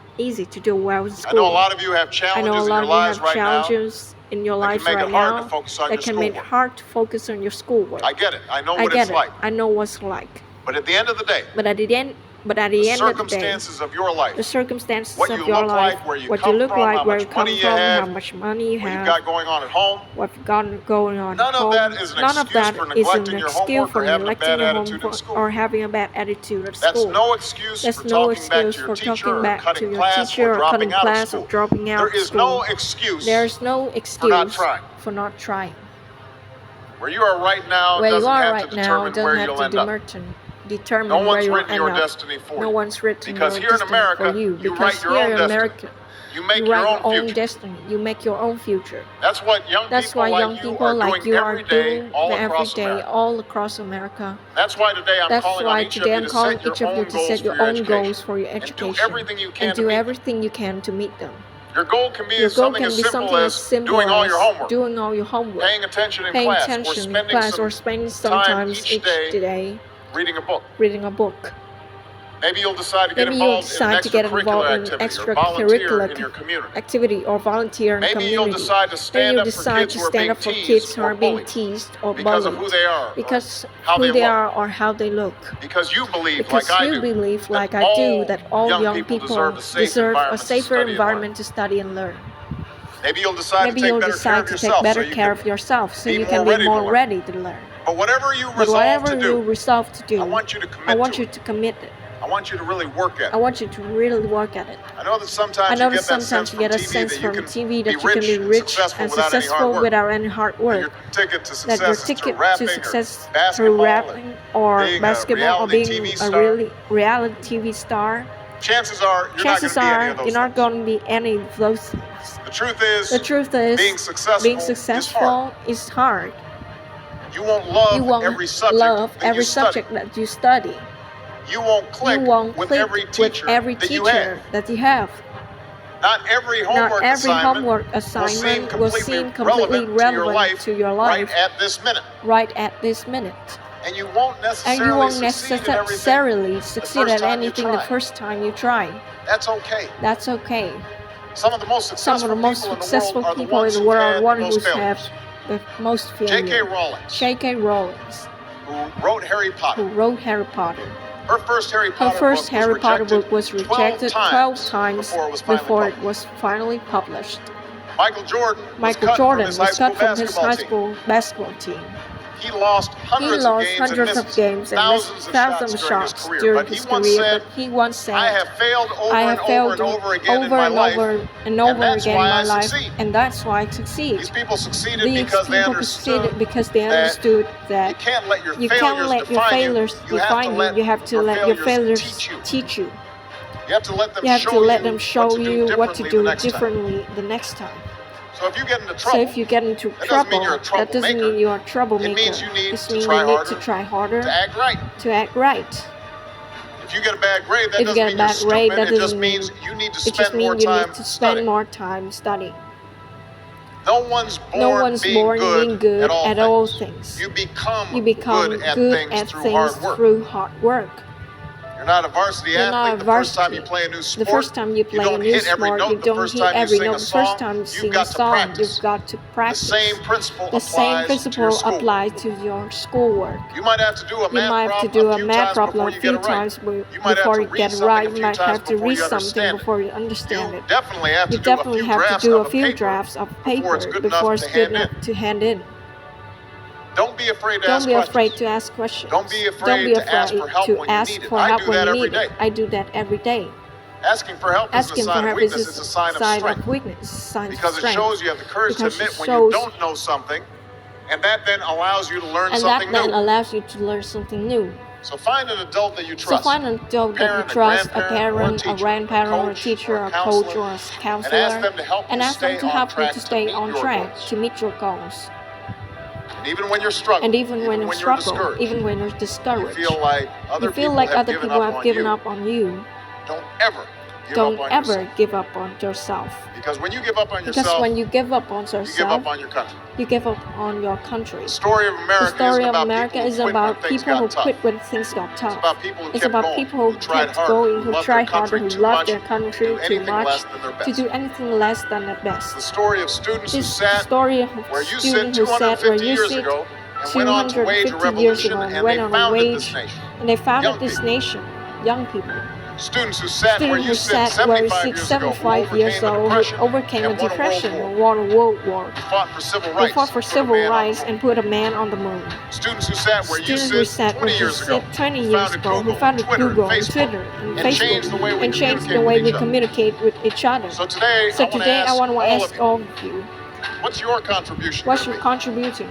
not easy to do well in I school. know a lot of you have I challenges know a in lot your of you lives have right now challenges in your that lives can make right it hard to now focus on that your can make it schoolwork. hard to focus on your schoolwork. I get it. I know I what get it's it. like. I know what's like. But at the end of the day, But at the end But at the The end of the day, circumstances of your life, the circumstances what of you your look life, like, where you what you come look from, like, how where much you come money you from, have, how much money you what you've have, got going on at home, what you've got going on none at of home. that is an None of excuse that for is an neglecting your excuse homework for or having a neglecting bad your attitude in homework school. or having a bad attitude at That's school. no excuse That's for no talking back to excuse your for teacher talking or back to cutting your class teacher or or dropping cutting out of class or school. dropping out There of is school. no excuse There's no for not excuse trying. for not trying. Where you are right now Where you doesn't are have right to now determine where doesn't have you'll to end up. determine No where one's you'll written end your up. destiny for No you. one's written Because your here in destiny America, for you. you Because write your here own in destiny. America, You make you your write own your own future. destiny. You make your own future. That's what young That's people why like young you people are like doing you are every day doing all every across day America. all across America. That's why today I'm That's calling on why each of today you I'm to calling set your each of you own to goals set for your your own education. goals for your And do education everything you can and to do meet them. everything you can to meet them. Your goal can be Your goal something can as be simple something as as simple doing all your as homework, doing all your homework, paying attention in paying class, or attention in spending class, some or spending some time time each each day day reading a book. reading a book. Maybe you'll decide to get Maybe you'll involved in an decide to get extracurricular involved in activity or volunteer in your community. activity or volunteer in Maybe you'll community. decide to Maybe stand you'll up for decide kids to who are stand being up for teased kids who or are being bullied teased or because of bullied who they are, because how who they they look. are or how they look. Because you believe, Because like I you do, believe, that like I do, that all young people deserve a safe deserve a environment to safer study and learn. environment to study and learn. Maybe you'll decide Maybe to take you'll better care decide of to take yourself better so you care can of yourself so be you more can be ready to more learn. ready to learn. But whatever you But resolve whatever to you do, resolve to do, I want you to commit I want to you it. to commit it. I want you to really work at I it. want you to really work at it. I know that I sometimes know you that get that sense sometimes you from get a TV sense that you from can TV be that you can rich be and rich successful and without any hard successful work. without any hard That work. your ticket to That success your is through ticket to rapping or success through basketball rapping or being a basketball or reality being TV a star. reality TV star. Chances are you're not going Chances to be any are of those you're not things. going to be any of those things. The truth is, The truth is, being being successful is hard. successful is hard. You won't love You won't every subject love that you every study. subject that you study. You won't click You won't with click every with teacher every that you teacher have. that you have. Not every Not homework every homework assignment assignment will seem completely relevant to your right life at this minute. right at this minute. And you won't And you won't necessarily necessarily succeed at anything the try. first time you try. That's okay. That's okay. Some of the most Some of the most successful people in the world are one who have the most J.K. failure. Rawlings, J.K. Rowlings, who wrote Harry Potter. who wrote Harry Potter. Her first Harry Her Potter first book Harry Potter was book was rejected 12 times before it was finally published. Michael Jordan Michael Jordan was was cut from his basketball high team. school basketball team. He lost hundreds of games and missed thousands of shots during his career. But he once said, I have failed I have failed over again in my life, and over that's again in why my I life, succeed. and that's why I succeed. These people succeeded These because they people understood succeeded because they that understood you that can't let your you can't let your failures define you. You have to let your failures teach you. You have to let them You have to let them show what to do you what to do differently differently the next time. So if you get into So trouble, if you get into that doesn't mean trouble, you're a that doesn't troublemaker. mean you're a troublemaker. It means you need It to means try you need harder, to try harder to act right. to act right. If you get a bad grade, that If you doesn't get a mean you're bad grade, stupid. that It just doesn't means mean you need to it just spend more means you time need to spend studying. more time studying. No one's born, No one's born being good at at all things. You become good at things through hard work. You're not a varsity You're not athlete a the first time varsity. you play a new sport. The first time you play a new sport, you don't hit every note. The first time you sing a song, you've got to practice. The same principle The same principle applies applies to your schoolwork. You might have to do a You might have to do a math problem a few times before you get it right. You might have to read something before you understand it. You definitely have to do a few drafts of paper before it's good enough to hand in. Don't be afraid to Don't ask be questions. afraid to ask questions. Don't be afraid to ask for help when you need it. I do that every day. I do that every day. Asking for help isn't Asking a for sign of help weakness, is it's a a sign of sign strength. of weakness, sign of Because it strength. shows you have the courage to Because it admit when shows- you don't know something, and that then allows you to learn And that something then new. allows you to learn something new. So find an adult that you So trust. find an adult that you Parent, a trust, a grandparent, parent, or a a teacher, grandparent, or a coach, teacher, or a a coach, counselor, or a counselor, and ask them to help and you ask them stay to on help you track to to stay meet on your track goals. to meet your goals. And even when you're struggling, And even when you you're struggle, discouraged, even when you're you discouraged, feel like other you feel people like have other given people up have on given you. up on you. Don't ever give Don't up on ever yourself. give up on yourself. Because when you give up on Because yourself, when you give up on you give yourself, up on your country. you give up on your country. The story of The America story isn't of about America people who is quit about when things people who got tough. quit when things got It's tough. about people who It's kept about going, people who tried kept harder, going, who loved tried their country harder, who too loved much their to country do too anything much less than their to best. do anything less than their best. The story of students who This sat story of where you sit student who sat where 250 you years sit ago and went on to wage a 250 years revolution ago and and went they on a founded this wage nation. and they founded Young this people. nation. young people. Students who sat Students where who you sit sat where 75 years ago, who 75 years old, who overcame overcame a a depression and and won a world war. who fought for civil Who rights, fought for put a civil man on the rights moon. and put a man on the moon. Students who sat where you Students who sit sat 20 where you years ago, sit 20 who years founded ago, who Google, founded Twitter, Google and Facebook, Twitter and and changed the way we communicate with each other. So today, So today I want to ask all all of of you, what's your contribution? what's gonna your be? contribution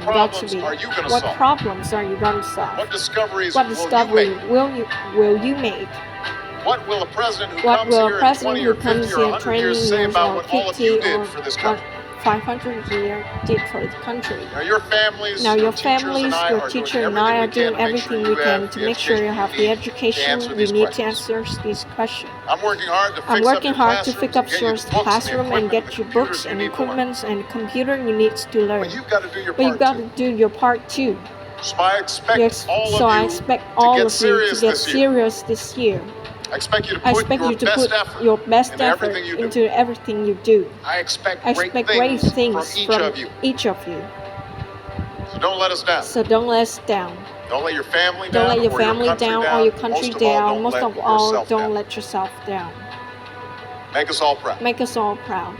What got to problems be? are you gonna What solve? problems are you going to solve? What discoveries What will discovery you make? will you make? What will a president who What comes will here a in president 20 who or comes 50 or here 100 20 years say years about or what all of 50 you did or for this country? 500 years did for the country? Now your families, Now your your teachers, families, and I your are doing teacher and I are doing everything everything we can to make sure you have the education to you these need to questions. answer these questions. I'm working hard to I'm fix working hard to up fix your up your classroom and get you books and equipment and computer you need to learn. But you've got to do your But you've part got too. to do your part too. So I expect all So I of you expect to all get of you to serious get this year. serious this year. I expect you to I put expect your you to best put effort your best into effort everything you do. into everything you do. I expect I great expect great things things from each of you. So don't let us down. So don't let us down. Don't let your family Don't down. let your or family down or your country down. Most of all, yourself don't down. let yourself down. Make us all proud. Make us all proud.